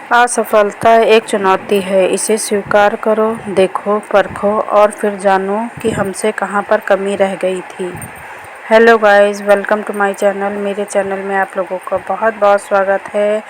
असफलता एक चुनौती है, इसे स्वीकार करो, देखो, परखो और फिर जानो कि हमसे कहाँ पर कमी रह गई थी। Hello guys, welcome to my channel. मेरे चैनल में आप लोगों का बहुत बहुत स्वागत है।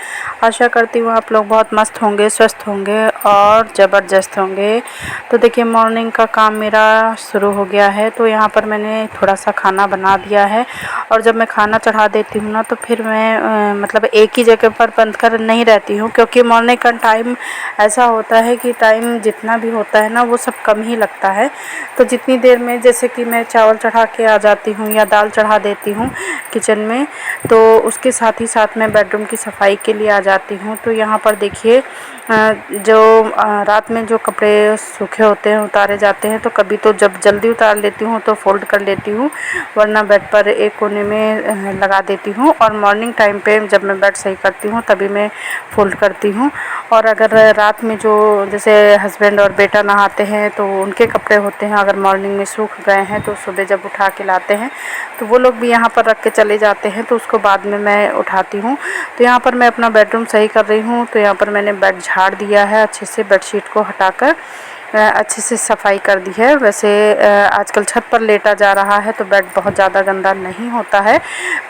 आशा करती हूँ आप लोग बहुत मस्त होंगे, स्वस्थ होंगे और ज़बरदस्त होंगे। तो देखिए, मॉर्निंग का काम मेरा शुरू हो गया है। तो यहाँ पर मैंने थोड़ा सा खाना बना दिया है और जब मैं खाना चढ़ा देती हूँ ना, तो फिर मैं मतलब एक ही जगह पर बंद कर नहीं रहती हूँ, क्योंकि मॉर्निंग का टाइम ऐसा होता है कि टाइम जितना भी होता है ना, वो सब कम ही लगता है। तो जितनी देर में, जैसे कि मैं चावल चढ़ा के आ जाती हूँ या दाल चढ़ा देती हूँ किचन में, तो उसके साथ ही साथ मैं बेडरूम की सफाई के लिए आ जाती हूँ। तो यहाँ पर देखिए, जो रात में जो कपड़े सूखे होते हैं उतारे जाते हैं, तो कभी तो जब जल्दी उतार लेती हूँ तो फ़ोल्ड कर लेती हूँ, वरना बेड पर एक कोने में लगा देती हूँ। और मॉर्निंग टाइम पे जब मैं बेड सही करती हूँ तभी मैं फ़ोल्ड करती हूँ। और अगर रात में जो जैसे हस्बैंड और बेटा नहाते हैं तो उनके कपड़े होते हैं, अगर मॉर्निंग में सूख गए हैं तो सुबह जब उठा के लाते हैं तो वो लोग भी यहाँ पर रख के चले जाते हैं, तो उसको बाद में मैं उठाती हूँ। तो यहाँ पर मैं अपना बेडरूम सही कर रही हूँ। तो यहाँ पर मैंने बेड झाड़ दिया है अच्छे से, बेडशीट को हटाकर अच्छे से सफाई कर दी है। वैसे आजकल छत पर लेटा जा रहा है तो बेड बहुत ज़्यादा गंदा नहीं होता है,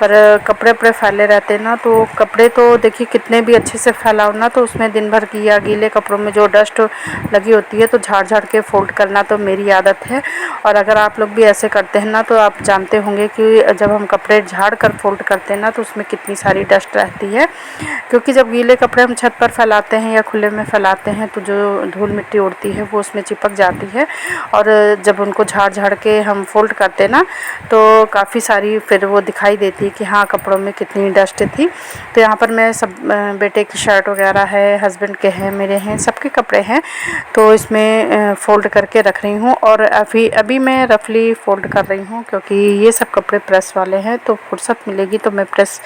पर कपड़े वपड़े फैले रहते हैं ना, तो कपड़े तो देखिए कितने भी अच्छे से फैलाओ ना, तो उसमें दिन भर की या गीले कपड़ों में जो डस्ट लगी होती है तो झाड़ झाड़ के फ़ोल्ड करना तो मेरी आदत है। और अगर आप लोग भी ऐसे करते हैं ना, तो आप जानते होंगे कि जब हम कपड़े झाड़ कर फ़ोल्ड करते हैं ना, तो उसमें कितनी सारी डस्ट रहती है। क्योंकि जब गीले कपड़े हम छत पर फैलाते हैं या खुले में फैलाते हैं तो जो धूल मिट्टी उड़ती है वो उसमें चिपक जाती है, और जब उनको झाड़ झाड़ के हम फ़ोल्ड करते हैं ना, तो काफ़ी सारी फिर वो दिखाई देती है कि हाँ, कपड़ों में कितनी डस्ट थी। तो यहाँ पर मैं सब बेटे की शर्ट वगैरह है, हस्बैंड के हैं, मेरे हैं, सबके कपड़े हैं, तो इसमें फ़ोल्ड करके रख रही हूँ। और अभी मैं रफली फ़ोल्ड कर रही हूँ, क्योंकि ये सब कपड़े प्रेस वाले हैं, तो फुर्सत मिलेगी तो मैं प्रेस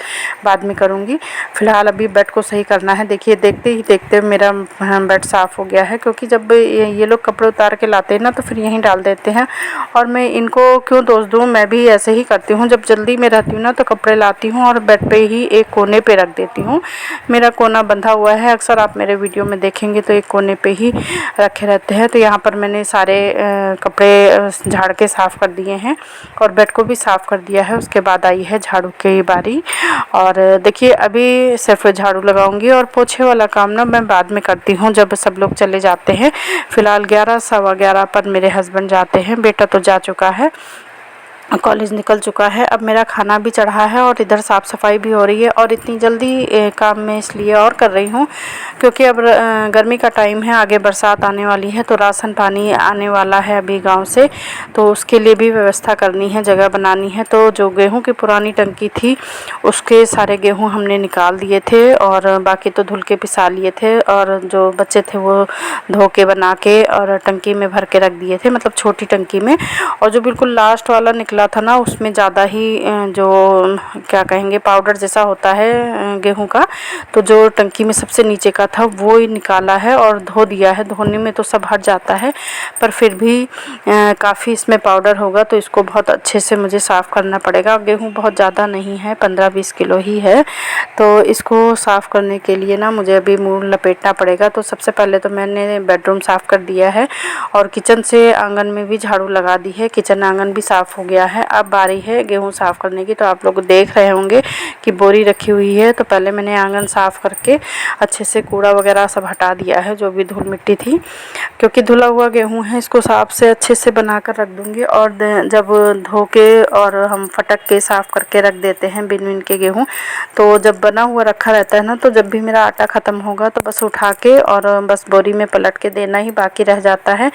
बाद में करूँगी। फ़िलहाल अभी बेड को सही करना है। देखिए, देखते ही देखते मेरा बेड साफ़ हो गया है, क्योंकि जब ये लोग कपड़े उतार के लाते हैं ना तो फिर यहीं डाल देते हैं। और मैं इनको क्यों दोष दूँ, मैं भी ऐसे ही करती हूँ। जब जल्दी में रहती हूँ ना तो कपड़े लाती हूँ और बेड पे ही एक कोने पे रख देती हूँ। मेरा कोना बंधा हुआ है, अक्सर आप मेरे वीडियो में देखेंगे तो एक कोने पे ही रखे रहते हैं। तो यहाँ पर मैंने सारे कपड़े झाड़ के साफ़ कर दिए हैं और बेड को भी साफ़ कर दिया है। उसके बाद आई है झाड़ू की बारी। और देखिए, अभी सिर्फ झाड़ू लगाऊंगी और पोछे वाला काम ना मैं बाद में करती हूँ, जब सब लोग चले जाते हैं। फ़िलहाल 11 सवा 11 पर मेरे हस्बैंड जाते हैं, बेटा तो जा चुका है, कॉलेज निकल चुका है। अब मेरा खाना भी चढ़ा है और इधर साफ़ सफाई भी हो रही है। और इतनी जल्दी काम मैं इसलिए और कर रही हूँ क्योंकि अब गर्मी का टाइम है, आगे बरसात आने वाली है, तो राशन पानी आने वाला है अभी गांव से, तो उसके लिए भी व्यवस्था करनी है, जगह बनानी है। तो जो गेहूँ की पुरानी टंकी थी उसके सारे गेहूँ हमने निकाल दिए थे और बाकी तो धुल के पिसा लिए थे, और जो बच्चे थे वो धो के बना के और टंकी में भर के रख दिए थे, मतलब छोटी टंकी में। और जो बिल्कुल लास्ट वाला निकला था ना, उसमें ज़्यादा ही जो क्या कहेंगे पाउडर जैसा होता है गेहूं का, तो जो टंकी में सबसे नीचे का था वो ही निकाला है और धो दिया है। धोने में तो सब हट जाता है, पर फिर भी काफ़ी इसमें पाउडर होगा, तो इसको बहुत अच्छे से मुझे साफ़ करना पड़ेगा। गेहूं बहुत ज़्यादा नहीं है, 15-20 किलो ही है, तो इसको साफ़ करने के लिए ना मुझे अभी मुँह लपेटना पड़ेगा। तो सबसे पहले तो मैंने बेडरूम साफ़ कर दिया है और किचन से आंगन में भी झाड़ू लगा दी है, किचन आंगन भी साफ़ हो गया है। अब बारी है गेहूं साफ़ करने की। तो आप लोग देख रहे होंगे कि बोरी रखी हुई है, तो पहले मैंने आंगन साफ़ करके अच्छे से कूड़ा वगैरह सब हटा दिया है, जो भी धूल मिट्टी थी, क्योंकि धुला हुआ गेहूं है, इसको साफ से अच्छे से बना कर रख दूंगी। और जब धो के और हम फटक के साफ़ करके रख देते हैं बिन बिन के गेहूँ, तो जब बना हुआ रखा रहता है ना, तो जब भी मेरा आटा ख़त्म होगा तो बस उठा के और बस बोरी में पलट के देना ही बाकी रह जाता है।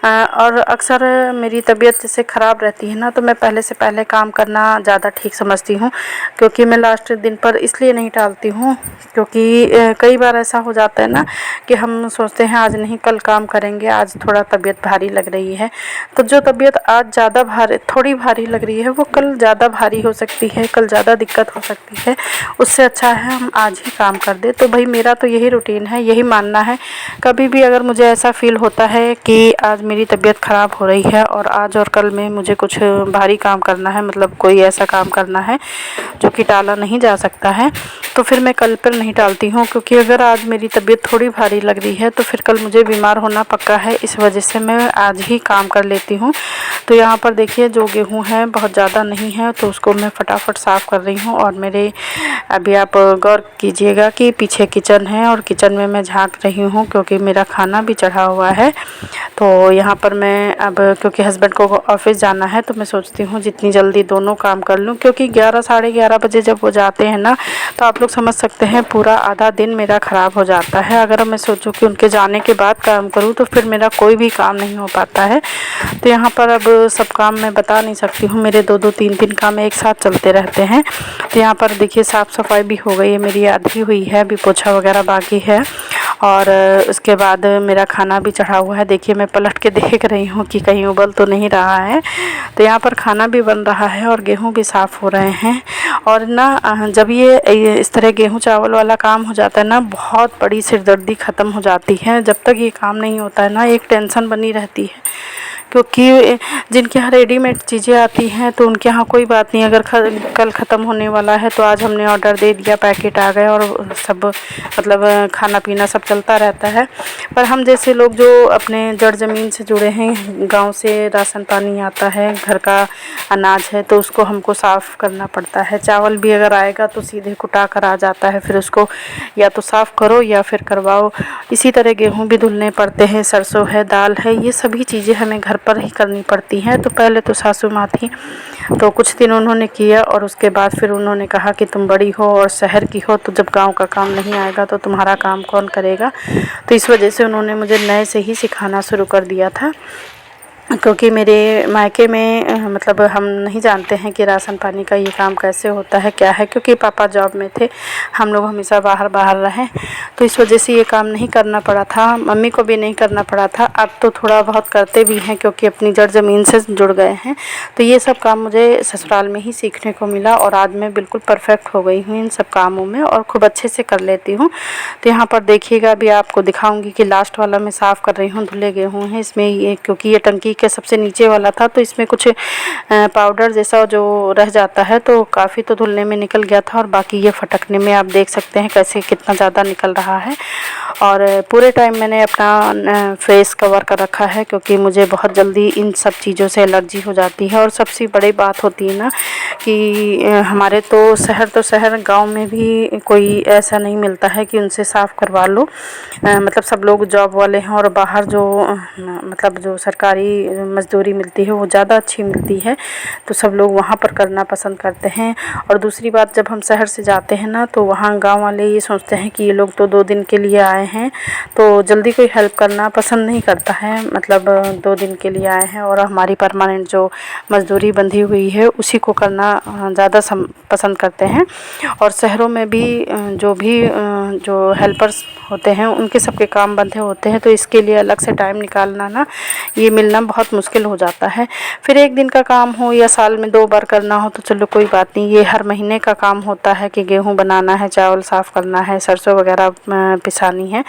और अक्सर मेरी तबीयत जैसे ख़राब रहती है ना, तो मैं पहले से पहले काम करना ज़्यादा ठीक समझती हूँ, क्योंकि मैं लास्ट दिन पर इसलिए नहीं टालती हूँ, क्योंकि कई बार ऐसा हो जाता है ना कि हम सोचते हैं आज नहीं कल काम करेंगे, आज थोड़ा तबीयत भारी लग रही है, तो जो तबीयत आज ज़्यादा थोड़ी भारी लग रही है वो कल ज़्यादा भारी हो सकती है, कल ज़्यादा दिक्कत हो सकती है। उससे अच्छा है हम आज ही काम कर दे। तो भाई मेरा तो यही रूटीन है, यही मानना है। कभी भी अगर मुझे ऐसा फील होता है कि आज मेरी तबीयत ख़राब हो रही है और आज और कल में मुझे कुछ भारी काम करना है, मतलब कोई ऐसा काम करना है जो कि टाला नहीं जा सकता है, तो फिर मैं कल पर नहीं डालती हूँ, क्योंकि अगर आज मेरी तबीयत थोड़ी भारी लग रही है तो फिर कल मुझे बीमार होना पक्का है। इस वजह से मैं आज ही काम कर लेती हूँ। तो यहाँ पर देखिए जो गेहूँ है बहुत ज़्यादा नहीं है, तो उसको मैं फटाफट साफ़ कर रही हूँ। और मेरे अभी आप गौर कीजिएगा कि पीछे किचन है और किचन में मैं झांक रही हूँ, क्योंकि मेरा खाना भी चढ़ा हुआ है। तो यहाँ पर मैं अब क्योंकि हस्बैंड को ऑफिस जाना है तो मैं सोचती हूँ जितनी जल्दी दोनों काम कर लूँ, क्योंकि 11 साढ़े 11 बजे जब वो जाते हैं ना तो आप लोग समझ सकते हैं पूरा आधा दिन मेरा ख़राब हो जाता है। अगर मैं सोचूं कि उनके जाने के बाद काम करूं तो फिर मेरा कोई भी काम नहीं हो पाता है। तो यहाँ पर अब सब काम मैं बता नहीं सकती हूँ, मेरे 2-2 3-3 काम एक साथ चलते रहते हैं। तो यहाँ पर देखिए साफ़ सफाई भी हो गई है, मेरी आधी हुई है, अभी पोछा वगैरह बाकी है। और उसके बाद मेरा खाना भी चढ़ा हुआ है। देखिए मैं पलट के देख रही हूँ कि कहीं उबल तो नहीं रहा है। तो यहाँ पर खाना भी बन रहा है और गेहूँ भी साफ़ हो रहे हैं। और ना जब ये इस तरह गेहूँ चावल वाला काम हो जाता है ना, बहुत बड़ी सिरदर्दी ख़त्म हो जाती है। जब तक ये काम नहीं होता है ना, एक टेंशन बनी रहती है, क्योंकि जिनके यहाँ रेडीमेड चीज़ें आती हैं तो उनके यहाँ कोई बात नहीं, अगर कल ख़त्म होने वाला है तो आज हमने ऑर्डर दे दिया, पैकेट आ गए और सब मतलब खाना पीना सब चलता रहता है। पर हम जैसे लोग जो अपने जड़ ज़मीन से जुड़े हैं, गांव से राशन पानी आता है, घर का अनाज है, तो उसको हमको साफ़ करना पड़ता है। चावल भी अगर आएगा तो सीधे कुटा कर आ जाता है, फिर उसको या तो साफ़ करो या फिर करवाओ। इसी तरह गेहूँ भी धुलने पड़ते हैं, सरसों है, दाल है, ये सभी चीज़ें हमें घर पर ही करनी पड़ती हैं। तो पहले तो सासू माँ थी तो कुछ दिन उन्होंने किया और उसके बाद फिर उन्होंने कहा कि तुम बड़ी हो और शहर की हो, तो जब गांव का काम नहीं आएगा तो तुम्हारा काम कौन करेगा। तो इस वजह से उन्होंने मुझे नए से ही सिखाना शुरू कर दिया था, क्योंकि मेरे मायके में मतलब हम नहीं जानते हैं कि राशन पानी का ये काम कैसे होता है, क्या है, क्योंकि पापा जॉब में थे, हम लोग हमेशा बाहर रहे। तो इस वजह से ये काम नहीं करना पड़ा था, मम्मी को भी नहीं करना पड़ा था। अब तो थोड़ा बहुत करते भी हैं, क्योंकि अपनी जड़ ज़मीन से जुड़ गए हैं। तो ये सब काम मुझे ससुराल में ही सीखने को मिला और आज मैं बिल्कुल परफेक्ट हो गई हूँ इन सब कामों में और खूब अच्छे से कर लेती हूँ। तो यहाँ पर देखिएगा, अभी आपको दिखाऊँगी कि लास्ट वाला मैं साफ़ कर रही हूँ, धुले गेहूँ हैं इसमें। ये क्योंकि ये टंकी के सबसे नीचे वाला था तो इसमें कुछ पाउडर जैसा जो रह जाता है, तो काफ़ी तो धुलने में निकल गया था और बाकी ये फटकने में आप देख सकते हैं कैसे कितना ज़्यादा निकल रहा है। और पूरे टाइम मैंने अपना फेस कवर कर रखा है, क्योंकि मुझे बहुत जल्दी इन सब चीज़ों से एलर्जी हो जाती है। और सबसे बड़ी बात होती है ना कि हमारे तो शहर गांव में भी कोई ऐसा नहीं मिलता है कि उनसे साफ़ करवा लो। मतलब सब लोग जॉब वाले हैं और बाहर जो मतलब जो सरकारी मजदूरी मिलती है वो ज़्यादा अच्छी मिलती है, तो सब लोग वहाँ पर करना पसंद करते हैं। और दूसरी बात, जब हम शहर से जाते हैं ना तो वहाँ गांव वाले ये सोचते हैं कि ये लोग तो 2 दिन के लिए आए हैं, तो जल्दी कोई हेल्प करना पसंद नहीं करता है। मतलब 2 दिन के लिए आए हैं और हमारी परमानेंट जो मजदूरी बंधी हुई है उसी को करना ज़्यादा पसंद करते हैं। और शहरों में भी जो हेल्पर्स होते हैं उनके सबके काम बंधे होते हैं, तो इसके लिए अलग से टाइम निकालना ना, ये मिलना बहुत मुश्किल हो जाता है। फिर 1 दिन का काम हो या साल में 2 बार करना हो तो चलो कोई बात नहीं, ये हर महीने का काम होता है कि गेहूँ बनाना है, चावल साफ़ करना है, सरसों वगैरह पिसानी है।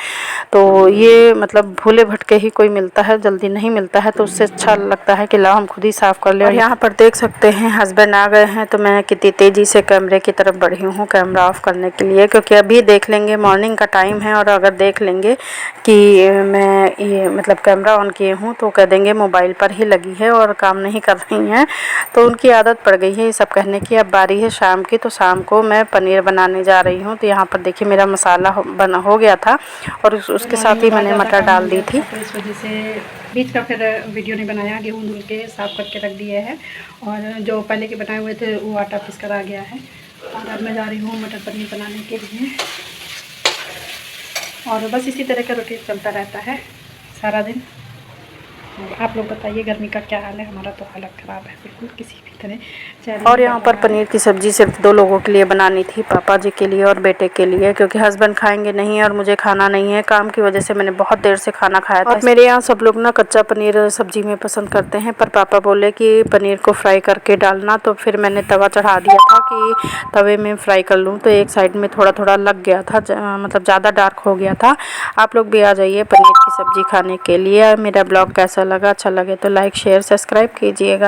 तो ये मतलब भूले भटके ही कोई मिलता है, जल्दी नहीं मिलता है, तो उससे अच्छा लगता है कि लाओ हम खुद ही साफ़ कर लें। और यहाँ पर देख सकते हैं हस्बैंड आ गए हैं, तो मैं कितनी तेज़ी से कैमरे की तरफ बढ़ी हूँ कैमरा ऑफ़ करने के लिए, क्योंकि अभी देख लेंगे, मॉर्निंग का टाइम है और अगर देख लेंगे कि मैं ये मतलब कैमरा ऑन किए हूँ तो कह देंगे मोबाइल पर ही लगी है और काम नहीं कर रही हैं। तो उनकी आदत पड़ गई है ये सब कहने की। अब बारी है शाम की, तो शाम को मैं पनीर बनाने जा रही हूँ। तो यहाँ पर देखिए मेरा मसाला हो गया था और उसके साथ ही मैंने मटर डाल दी थी। तो इस वजह से बीच का फिर वीडियो नहीं बनाया। गेहूँ धुल के साफ़ करके रख दिए हैं और जो पहले के बनाए हुए थे वो आटा पीस कर आ गया है। और अब मैं जा रही हूँ मटर पनीर बनाने के लिए। और बस इसी तरह का रूटीन चलता रहता है सारा दिन। आप लोग बताइए गर्मी का क्या हाल है। हमारा तो हालत ख़राब है बिल्कुल किसी भी तरह। और यहाँ पर पनीर की सब्ज़ी सिर्फ 2 लोगों के लिए बनानी थी, पापा जी के लिए और बेटे के लिए, क्योंकि हस्बैंड खाएंगे नहीं और मुझे खाना नहीं है। काम की वजह से मैंने बहुत देर से खाना खाया था। और मेरे यहाँ सब लोग ना कच्चा पनीर सब्ज़ी में पसंद करते हैं, पर पापा बोले कि पनीर को फ्राई करके डालना, तो फिर मैंने तवा चढ़ा दिया था कि तवे में फ्राई कर लूँ। तो एक साइड में थोड़ा थोड़ा लग गया था, मतलब ज़्यादा डार्क हो गया था। आप लोग भी आ जाइए पनीर की सब्ज़ी खाने के लिए। मेरा ब्लॉग कैसा लगा, अच्छा लगे तो लाइक शेयर सब्सक्राइब कीजिएगा।